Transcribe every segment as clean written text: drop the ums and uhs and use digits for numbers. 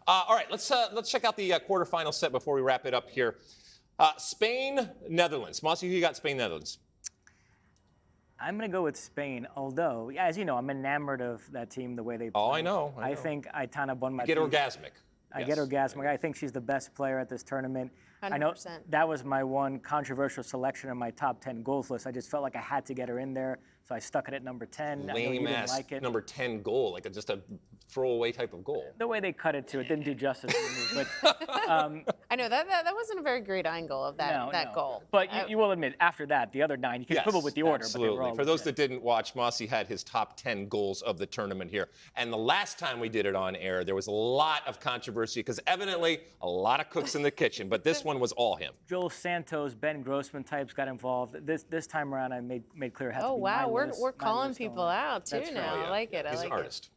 All right, let's check out the quarterfinal set before we wrap it up here. Spain, Netherlands. Mosse, who you got? Spain, Netherlands. I'm going to go with Spain, although, as you know, I'm enamored of that team, the way they play. Oh, I know. I think Aitana Bonmati. You get orgasmic. I get orgasmic. I think she's the best player at this tournament. 100%. I know that was my one controversial selection on my top 10 goals list. I just felt like I had to get her in there, so I stuck it at number 10. Lame-ass like it. number 10 goal, like just a throwaway type of goal. The way they cut it, too, it didn't do justice to me. But I know that wasn't a very great angle of that goal. But you will admit, after that, the other 9, you can quibble with the order. Absolutely. But they were all For those that didn't watch, Mosse had his top 10 goals of the tournament here. And the last time we did it on air, there was a lot of controversy because evidently a lot of cooks in the kitchen. But this one was all him. Joel Santos, Ben Grossman types got involved. This time around, I made clear it had to be wow, my list, we're calling people out too That's now. right. I like it. He's I like an artist.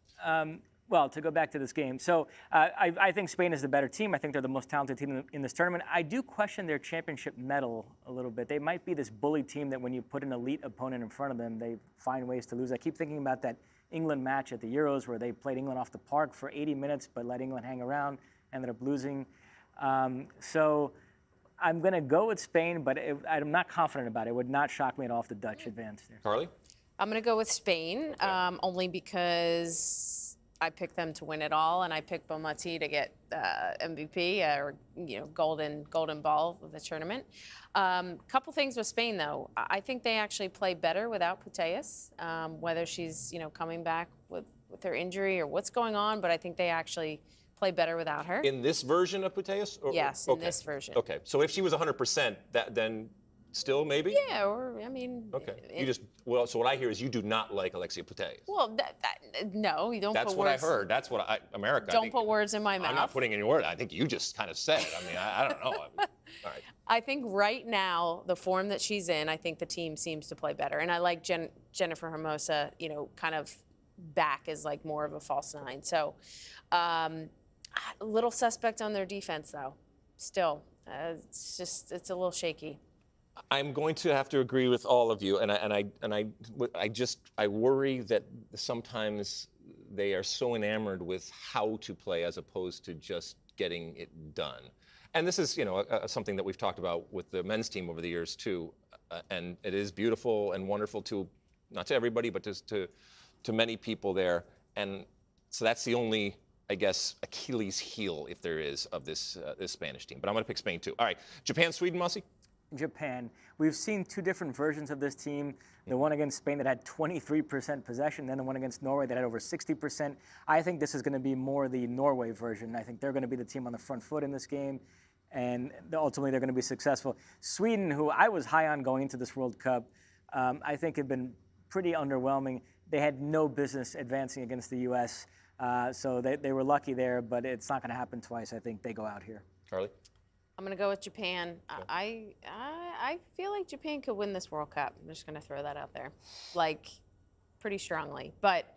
Well, to go back to this game, so I think Spain is the better team. I think they're the most talented team in this tournament. I do question their championship medal a little bit. They might be this bully team that when you put an elite opponent in front of them, they find ways to lose. I keep thinking about that England match at the Euros where they played England off the park for 80 minutes but let England hang around, ended up losing. So I'm going to go with Spain, but I'm not confident about it. It would not shock me at all if the Dutch advanced there. Carly? I'm going to go with Spain, only because I picked them to win it all, and I picked Bonmati to get MVP or golden ball of the tournament. Couple things with Spain though. I think they actually play better without Putellas, whether she's coming back with her injury or what's going on, but I think they actually play better without her. In this version of Putellas? Yes, in this version. Okay, so if she was 100%, then still maybe? Yeah, or I mean. Okay. So what I hear is you do not like Alexi Putellas. Well, no, you don't. That's put what words, I heard. That's what America. Don't put words in my mouth. I'm not putting any word. I think you just kind of said it. I mean, I don't know. All right. I think right now, the form that she's in, I think the team seems to play better. And I like Jennifer Hermosa, kind of back as like more of a false nine. So a little suspect on their defense, though. Still, it's a little shaky. I'm going to have to agree with all of you, and I worry that sometimes they are so enamored with how to play as opposed to just getting it done. And this is, something that we've talked about with the men's team over the years too. And it is beautiful and wonderful to, not to everybody, but just to many people there. And so that's the only, I guess, Achilles heel, if there is, of this Spanish team. But I'm going to pick Spain too. All right, Japan, Sweden, Mosse? Japan. We've seen two different versions of this team. The one against Spain that had 23% possession, then the one against Norway that had over 60%. I think this is going to be more the Norway version. I think they're going to be the team on the front foot in this game, and ultimately they're going to be successful. Sweden, who I was high on going into this World Cup, I think have been pretty underwhelming. They had no business advancing against the U.S., so they were lucky there, but it's not going to happen twice. I think they go out here. Carly? I'm going to go with Japan. I feel like Japan could win this World Cup. I'm just going to throw that out there, like, pretty strongly. But,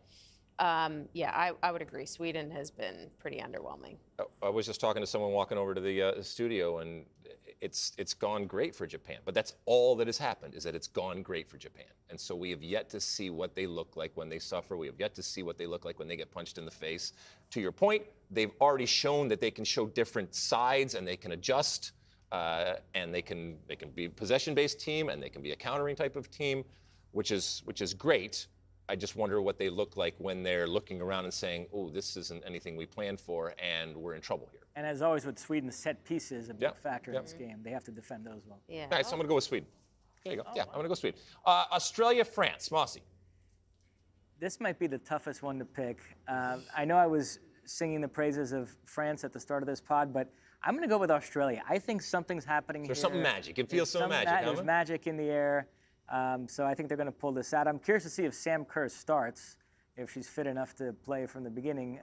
yeah, I would agree. Sweden has been pretty underwhelming. I was just talking to someone walking over to the studio, and it's gone great for Japan. But that's all that has happened, is that it's gone great for Japan. And so we have yet to see what they look like when they suffer. We have yet to see what they look like when they get punched in the face. To your point, they've already shown that they can show different sides and they can adjust, and they can be a possession-based team and they can be a countering type of team, which is great. I just wonder what they look like when they're looking around and saying, oh, this isn't anything we planned for and we're in trouble here. And as always with Sweden, set pieces a big factor in this game. They have to defend those well. Yeah. All right, so I'm going to go with Sweden. There you go. Yeah, I'm going to go Sweden. Australia, France. Mosse. This might be the toughest one to pick. I know I was singing the praises of France at the start of this pod, but I'm going to go with Australia. I think something's happening here. There's something magic. It feels so magic. There's magic in the air. So I think they're going to pull this out. I'm curious to see if Sam Kerr starts, if she's fit enough to play from the beginning.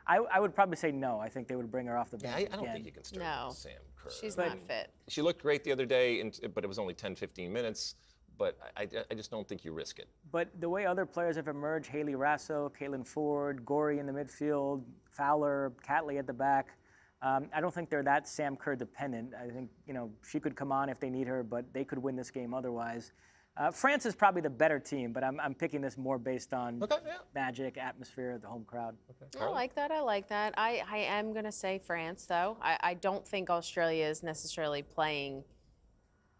I would probably say no. I think they would bring her off the bench. I don't think you can start Sam Kerr. She's not fit. She looked great the other day, but it was only 10, 15 minutes. But I just don't think you risk it. But the way other players have emerged, Haley Rasso, Caitlin Ford, Gorey in the midfield, Fowler, Catley at the back, I don't think they're that Sam Kerr dependent. I think, she could come on if they need her, but they could win this game otherwise. France is probably the better team, but I'm picking this more based on Okay, yeah. magic, atmosphere, the home crowd. I like that. I like that. I am going to say France, though. I don't think Australia is necessarily playing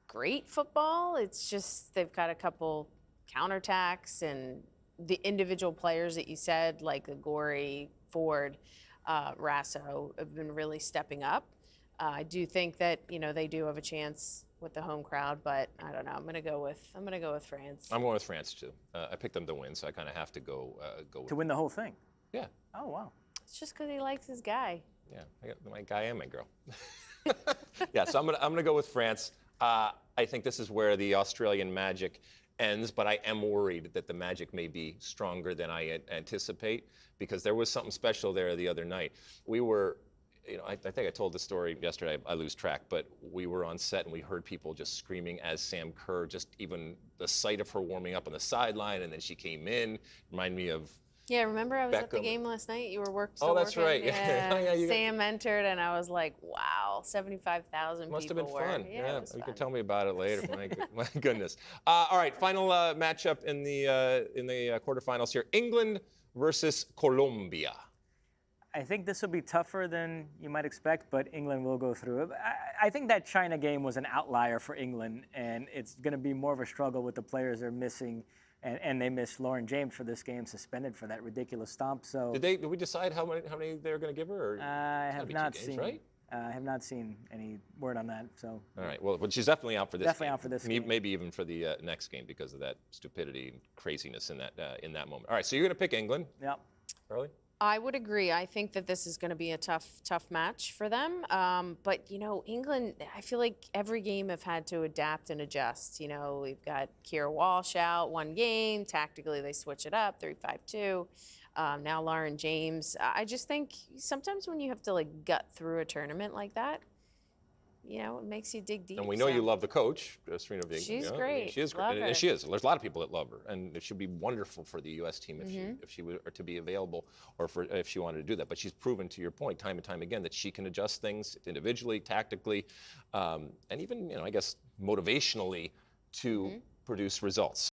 great football. It's just they've got a couple counterattacks, and the individual players that you said, like Agori, Ford, Rasso, have been really stepping up. I do think that they do have a chance with the home crowd, but I don't know. I'm gonna go with France. I'm going with France too. I picked them to win, so I kind of have to go with. To win the whole thing. Yeah. Oh, wow. It's just because he likes his guy. Yeah, I got my guy and my girl. Yeah, so I'm gonna go with France. I think this is where the Australian magic ends, but I am worried that the magic may be stronger than I anticipate, because there was something special there the other night. We were, I think I told the story yesterday, I lose track, but we were on set and we heard people just screaming as Sam Kerr, just even the sight of her warming up on the sideline, and then she came in, reminded me of. Yeah, remember I was at the Beckham. game last night? You were Oh, that's working. right. Yeah. Oh, yeah, Sam entered, and I was like, wow, 75,000 people Must have been fun. Yeah, it was you fun. can tell me about it later. My goodness. All right, final matchup in the quarterfinals here: England versus Colombia. I think this will be tougher than you might expect, but England will go through it. I think that China game was an outlier for England, and it's going to be more of a struggle with the players they're missing. And they missed Lauren James for this game, suspended for that ridiculous stomp. So Did we decide how many they're going to give her? Or I have not games, seen. Right? I have not seen any word on that. So All right. Well, but she's definitely out for this. Definitely game. out for this game. Maybe even for the next game because of that stupidity and craziness in that moment. All right. So you're going to pick England, yep. Carli? I would agree. I think that this is going to be a tough match for them. But, England, I feel like every game have had to adapt and adjust. We've got Keira Walsh out one game. Tactically, they switch it up, 3-5-2. Now Lauren James. I just think sometimes when you have to, gut through a tournament like that, it makes you dig deep. And we know you love the coach, Serena Vigna. She's great. She is great. Love her. And she is. There's a lot of people that love her. And she'll be wonderful for the U.S. team if she were to be available, or if she wanted to do that. But she's proven, to your point, time and time again, that she can adjust things individually, tactically, and even, I guess, motivationally to produce results.